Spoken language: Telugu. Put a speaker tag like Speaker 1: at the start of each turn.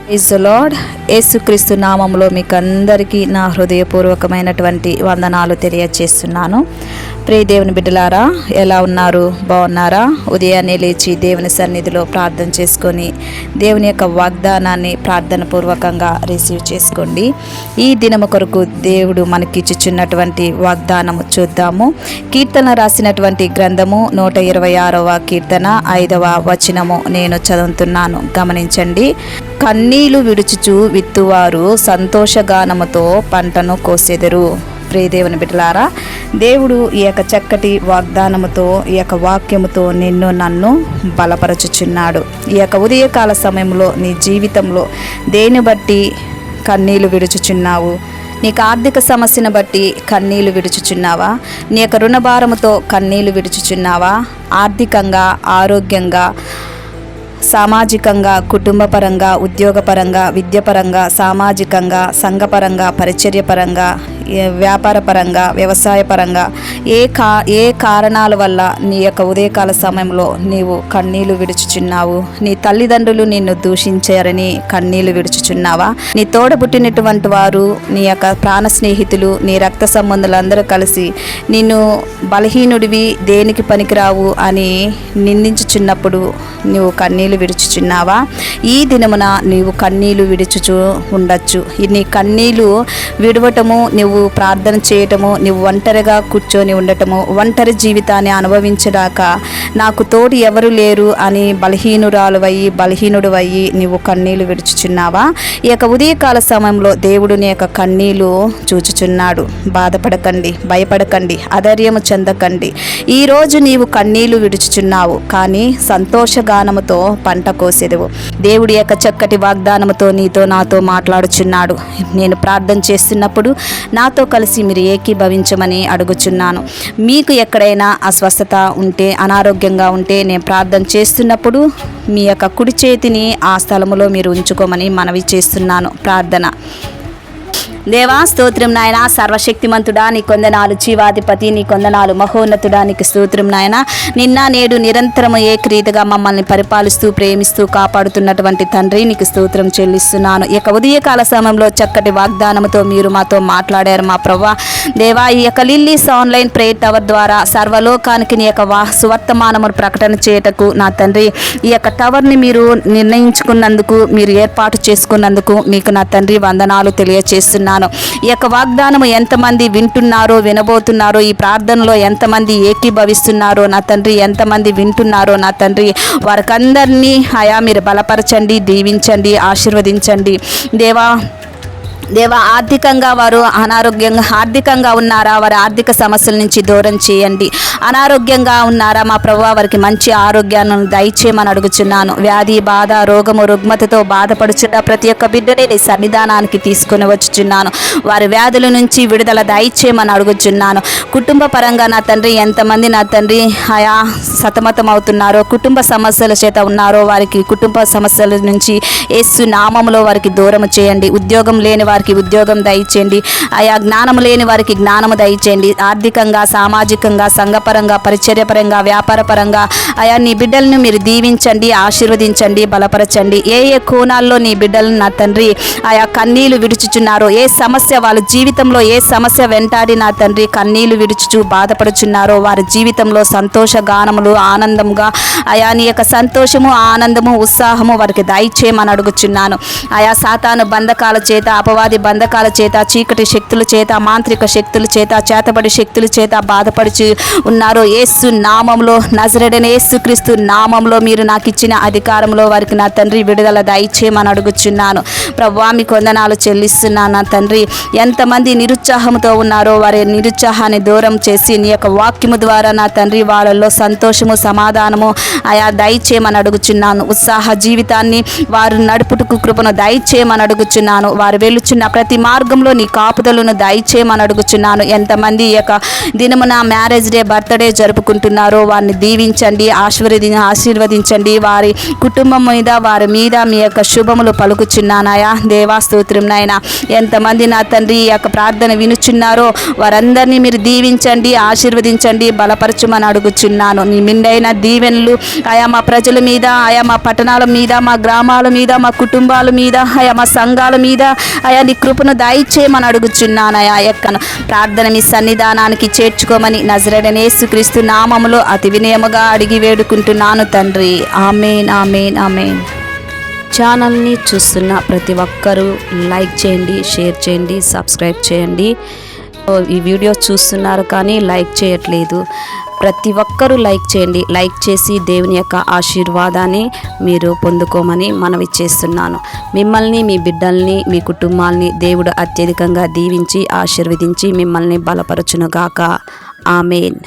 Speaker 1: Praise the lord. యేసుక్రీస్తు నామములో మీకు అందరికీ నా హృదయపూర్వకమైనటువంటి వందనాలు తెలియజేస్తున్నాను. ప్రియ దేవుని బిడ్డలారా, ఎలా ఉన్నారు? బాగున్నారా? ఉదయాన్నే లేచి దేవుని సన్నిధిలో ప్రార్థన చేసుకొని దేవుని యొక్క వాగ్దానాన్ని ప్రార్థన పూర్వకంగా రిసీవ్ చేసుకోండి. ఈ దినము కొరకు దేవుడు మనకిచ్చుచున్నటువంటి వాగ్దానము చూద్దాము. కీర్తన రాసినటువంటి గ్రంథము 126వ కీర్తన 5వ వచనము నేను చదువుతున్నాను, గమనించండి. కన్నీళ్లు విడుచుచు విత్తువారు సంతోషగానముతో పంటను కోసెదరు. ప్రియ దేవుని బిడ్డలారా, దేవుడు ఈ యొక్క చక్కటి వాగ్దానముతో, ఈ యొక్క వాక్యముతో నిన్ను నన్ను బలపరచుచున్నాడు. ఈ యొక్క ఉదయకాల సమయంలో నీ జీవితంలో దేని బట్టి కన్నీళ్లు విడుచుచున్నావు? నీకు ఆర్థిక సమస్యను బట్టి కన్నీళ్లు విడుచుచున్నావా? నీ యొక్క రుణభారముతో కన్నీళ్లు విడుచుచున్నావా? ఆర్థికంగా, ఆరోగ్యంగా, సామాజికంగా, కుటుంబపరంగా, ఉద్యోగపరంగా, విద్యపరంగా, సామాజికంగా, సంఘపరంగా, పరిచర్యపరంగా, వ్యాపారపరంగా, వ్యవసాయపరంగా ఏ కారణాల వల్ల నీ యొక్క ఉదయకాల సమయంలో నీవు కన్నీళ్లు విడుచుచున్నావు? నీ తల్లిదండ్రులు నిన్ను దూషించారని కన్నీళ్లు విడుచుచున్నావా? నీ తోడబుట్టినటువంటి వారు, నీ యొక్క ప్రాణ స్నేహితులు, నీ రక్త సంబంధులందరూ కలిసి నిన్ను బలహీనుడివి, దేనికి పనికిరావు అని నిందించుచున్నప్పుడు నువ్వు కన్నీళ్లు విడుచుచున్నావా? ఈ దినమున నీవు కన్నీళ్లు విడుచుచు ఉండొచ్చు. నీ కన్నీళ్లు విడవటము, నువ్వు ప్రార్థన చేయటము, నువ్వు ఒంటరిగా కూర్చొని ఉండటము, ఒంటరి జీవితాన్ని అనుభవించడాక నాకు తోడు ఎవరు లేరు అని బలహీనుడు అయ్యి నీవు కన్నీళ్లు విడుచుచున్నావా? ఈ యొక్క ఉదయకాల సమయంలో దేవుడు నీ యొక్క కన్నీళ్లు చూచుచున్నాడు. బాధపడకండి, భయపడకండి, అధైర్యము చెందకండి. ఈరోజు నీవు కన్నీళ్లు విడుచుచున్నావు, కానీ సంతోషగానముతో పంట కోసెదవు. దేవుడి యొక్క చక్కటి వాగ్దానముతో నీతో నాతో మాట్లాడుచున్నాడు. నేను ప్రార్థన చేస్తున్నప్పుడు నాతో కలిసి మీరు ఏకీభవించమని అడుగుచున్నాను. మీకు ఎక్కడైనా అస్వస్థత ఉంటే, అనారోగ్యంగా ఉంటే, నేను ప్రార్థన చేస్తున్నప్పుడు మీ యొక్క కుడి చేతిని ఆ స్థలములో మీరు ఉంచుకోమని మనవి చేస్తున్నాను. ప్రార్థన. దేవా, స్తోత్రం నాయన. సర్వశక్తిమంతుడా నీ కొందనాలు, జీవాధిపతి నీ కొందనాలు, మహోన్నతుడా నీకు స్తోత్రం నాయన. నిన్న నేడు నిరంతరము ఏకరీతిగా మమ్మల్ని పరిపాలిస్తూ ప్రేమిస్తూ కాపాడుతున్నటువంటి తండ్రి నీకు స్తోత్రం చెల్లిస్తున్నాను. ఈ యొక్క ఉదయకాల సమయంలో చక్కటి వాగ్దానంతో మీరు మాతో మాట్లాడారు మా ప్రభువా. దేవా, ఈ యొక్క లిల్లీస్ ఆన్లైన్ ప్రేయర్ టవర్ ద్వారా సర్వలోకానికి నీ యొక్క సువర్తమానమును ప్రకటన చేయటకు నా తండ్రి ఈ యొక్క టవర్ని మీరు నిర్ణయించుకున్నందుకు, మీరు ఏర్పాటు చేసుకున్నందుకు మీకు నా తండ్రి వందనాలు తెలియచేస్తున్నాను. ఈ యొక్క వాగ్దానము ఎంతమంది వింటున్నారో, వినబోతున్నారో, ఈ ప్రార్థనలో ఎంతమంది ఏకీభవిస్తున్నారో నా తండ్రి, ఎంతమంది వింటున్నారో నా తండ్రి, వారికందరినీ అయా మీరు బలపరచండి, దీవించండి, ఆశీర్వదించండి. దేవా, ఆర్థికంగా వారు ఆర్థికంగా ఉన్నారా? వారి ఆర్థిక సమస్యల నుంచి దూరం చేయండి. అనారోగ్యంగా ఉన్నారా మా ప్రభువా? వారికి మంచి ఆరోగ్యాన్ని దయచేయమని అడుగుచున్నాను. వ్యాధి, బాధ, రోగము, రుగ్మతతో బాధపడుచున్న ప్రతి ఒక్క బిడ్డని నీ సన్నిధానానికి తీసుకుని వచ్చుచున్నాను. వారి వ్యాధుల నుంచి విడుదల దయచేయమని అడుగుచున్నాను. కుటుంబ పరంగా నా తండ్రి ఎంతమంది నా తండ్రి ఆయా సతమతం అవుతున్నారో, కుటుంబ సమస్యల చేత ఉన్నారో, వారికి కుటుంబ సమస్యల నుంచి యేసు నామములో వారికి దూరం చేయండి. ఉద్యోగం లేని వారికి ఉద్యోగం దయచేయండి. ఆయా జ్ఞానము లేని వారికి జ్ఞానము దయచేయండి. ఆర్థికంగా, సామాజికంగా, సంఘపరంగా, పరిచర్యపరంగా, వ్యాపారపరంగా ఆయా నీ బిడ్డలను మీరు దీవించండి, ఆశీర్వదించండి, బలపరచండి. ఏ కోణాల్లో నీ బిడ్డలను నా తండ్రి ఆయా కన్నీళ్లు విడుచుచున్నారో, ఏ సమస్య వాళ్ళ జీవితంలో, ఏ సమస్య వెంటాడి నా తండ్రి కన్నీళ్లు విడుచుచు బాధపడుచున్నారో వారి జీవితంలో సంతోష గానములు, ఆనందంగా ఆయా నీ యొక్క సంతోషము, ఆనందము, ఉత్సాహము వారికి దయచేయమని అడుగుచున్నాను. ఆయా సాతాను బంధకాల చేత, అపవాది బంధకాల చేత, చీకటి శక్తుల చేత, మాంత్రిక శక్తుల చేత, చేతబడి శక్తుల చేత బాధపడుచు ఉన్నారో యేసు నామంలో, నజరేయుడైన యేసుక్రీస్తు నామంలో మీరు నాకు ఇచ్చిన అధికారంలో వారికి నా తండ్రి విడుదల దయచేయమని అడుగుచున్నాను. ప్రభువా, మీకు వందనాలు చెల్లిస్తున్నాను నా తండ్రి. ఎంతమంది నిరుత్సాహంతో ఉన్నారో వారి నిరుత్సాహాన్ని దూరం చేసి నీ యొక్క వాక్యము ద్వారా నా తండ్రి వాళ్ళల్లో సంతోషము, సమాధానము ఆయా దయచేయమని అడుగుచున్నాను. ఉత్సాహ జీవితాన్ని వారు నడుపుటకు కృపను దయచేయమని అడుగుచున్నాను. వారు అడుగుచున్నా. ప్రతి మార్గంలో నీ కాపుదలను దయచేయమని అడుగుచున్నాను. ఎంతమంది ఈ యొక్క దినమున మ్యారేజ్ డే, బర్త్డే జరుపుకుంటున్నారో వారిని దీవించండి, ఆశీర్వదించండి. వారి కుటుంబం మీద, వారి మీద మీ యొక్క శుభములు పలుకుచున్నానాయా. దేవా స్తోత్రం నాయన. ఎంతమంది నా తండ్రి ఈ యొక్క ప్రార్థన వినుచున్నారో వారందరినీ మీరు దీవించండి, ఆశీర్వదించండి, బలపరచుమని అడుగుచున్నాను. నీ మిండైన దీవెనలు ఆయా మా ప్రజల మీద, ఆయా మా పట్టణాల మీద, మా గ్రామాల మీద, మా కుటుంబాల మీద, ఆయా మా సంఘాల మీద ఆయా నీ కృపను దయచేయమని అడుగుచున్నాను. ఆయా యొక్క ప్రార్థన మీ సన్నిధానానికి చేర్చుకోమని నజరేయుడైన యేసుక్రీస్తు నామములో అతి వినయముగా అడిగి వేడుకుంటున్నాను తండ్రి. ఆమేన్, ఆమేన్, ఆమేన్. ఛానల్ని చూస్తున్న ప్రతి ఒక్కరూ లైక్ చేయండి, షేర్ చేయండి, సబ్స్క్రైబ్ చేయండి. ఈ వీడియో చూస్తున్నారు కానీ లైక్ చేయట్లేదు. ప్రతి ఒక్కరూ లైక్ చేయండి. లైక్ చేసి దేవుని యొక్క ఆశీర్వాదాన్ని మీరు పొందుకోమని మనవి చేస్తున్నాను. మిమ్మల్ని, మీ బిడ్డల్ని, మీ కుటుంబాల్ని దేవుడు అత్యధికంగా దీవించి ఆశీర్వదించి మిమ్మల్ని బలపరచునుగాక. ఆమేన్.